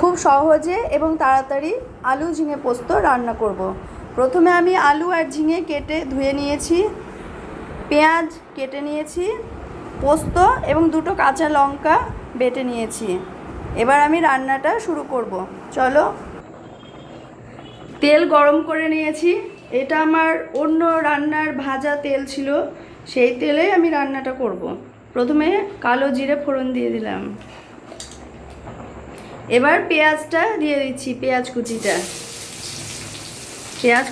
খুব সহজে এবং তাড়াতাড়ি আলু ঝিঙে পোস্ত রান্না করব। প্রথমে আমি আলু আর ঝিঙে কেটে ধুয়ে নিয়েছি, পেঁয়াজ কেটে নিয়েছি, পোস্ত এবং 2টো কাঁচা লঙ্কা বেটে নিয়েছি। এবার আমি রান্নাটা শুরু করব। চলো। তেল গরম করে নিয়েছি। এটা আমার অন্য রান্নার ভাজা তেল ছিল, সেই তেলে আমি রান্নাটা করব। প্রথমে কালো জিরে ফোড়ন দিয়ে দিলাম। এবার পেঁয়াজটা দিয়ে দিচ্ছি, পেঁয়াজ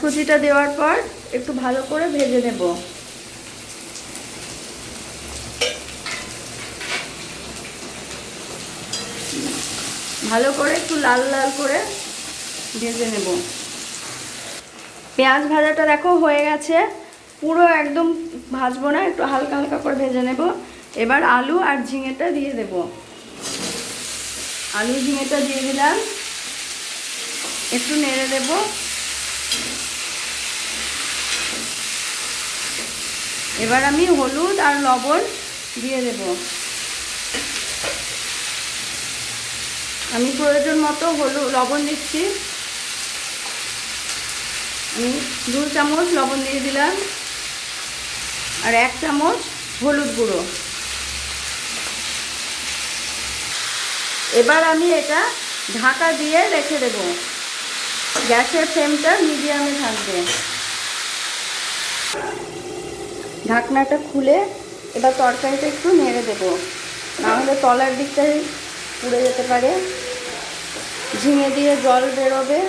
কুচিটা দেওয়ার পর একটু ভালো করে ভেজে নেব। ভালো করে একটু লাল লাল করে ভেজে নেব। পেঁয়াজ ভাজাটা দেখো হয়ে গেছে, পুরো একদম ভাজবো না, একটু হালকা হালকা করে ভেজে নেব। এবার আলু আর ঝিঙেটা দিয়ে দেব। আলু ঝিঙেটা দিয়ে দিলাম, একটু নেড়ে দেব। এবার আমি হলুদ আর লবণ দিয়ে দেব। আমি প্রয়োজন মতো লবণ দিচ্ছি। আমি 2 চামচ লবণ দিয়ে দিলাম আর 1 চামচ হলুদ গুঁড়ো। এবার আমি এটা ঢাকা দিয়ে রেখে দেব। গ্যাসের ফ্লেমটা মিডিয়ামে থাকবে। ঢাকনাটা খুলে এবার তরকারিটা একটু নেড়ে দেব, নাহলে তলার দিকটাই পুড়ে যেতে পারে। ঝিঙে দিয়ে জল বেরোবে।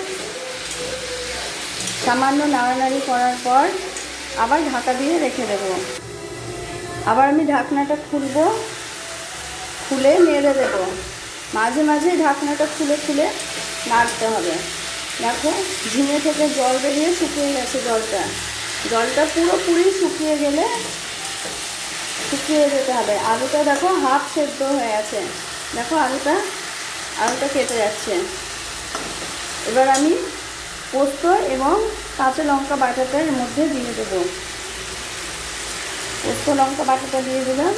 সামান্য নাড়ানাড়ি করার পর আবার ঢাকা দিয়ে রেখে দেব। আবার আমি ঢাকনাটা খুলে নেড়ে দেব। মাঝে মাঝে ঢাকনাটা খুলে নাড়তে হবে। দেখো ঝিঙে থেকে জল বেরিয়ে শুকিয়ে গেছে। জলটা পুরোপুরি শুকিয়ে যেতে হবে। আলুটা দেখো হাফ সেদ্ধ হয়ে আছে। দেখো আলুটা কেটে যাচ্ছে। এবার আমি পোস্ত এবং কাঁচা লঙ্কা বাটাটা এর মধ্যে দিয়ে দেব। পোস্ত লঙ্কা বাটাটা দিয়ে দিলাম।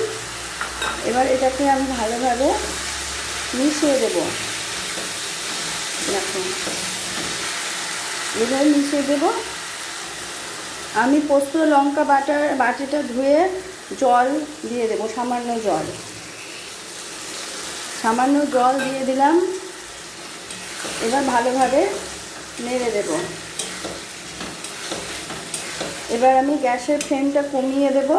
এবার এটাকে আমি ভালোভাবে মিশিয়ে দেব। দেখো এবার মিশিয়ে দেব। আমি পোস্ত লঙ্কা বাটিটা ধুয়ে জল দিয়ে দেব, সামান্য জল দিয়ে দিলাম। এবার ভালোভাবে নেড়ে দেব। এবার আমি গ্যাসের ফ্লেমটা কমিয়ে দেব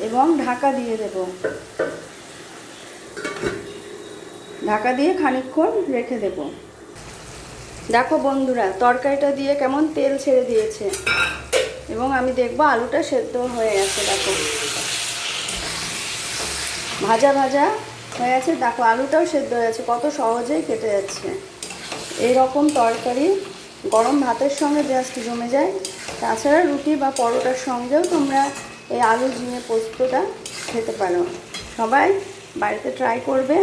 এবং ঢাকা দিয়ে দেব। ঢাকা দিয়ে খানিকক্ষণ রেখে দেব। দেখো বন্ধুরা, তরকারিটা দিয়ে কেমন তেল ছেড়ে দিয়েছে এবং আমি দেখব আলুটা সেদ্ধ হয়ে গেছে। দেখো ভাজা হয়ে গেছে। দেখো আলুটাও সেদ্ধ হয়ে গেছে, কত সহজেই কেটে যাচ্ছে। এই রকম তরকারি গরম ভাতের সঙ্গে জাস্ট জমে যায়। তাছাড়া রুটি বা পরোটার সঙ্গেও তোমরা এই আলু ঝিঙে পোস্তটা খেতে পারো। সবাই বাড়িতে ট্রাই করবে।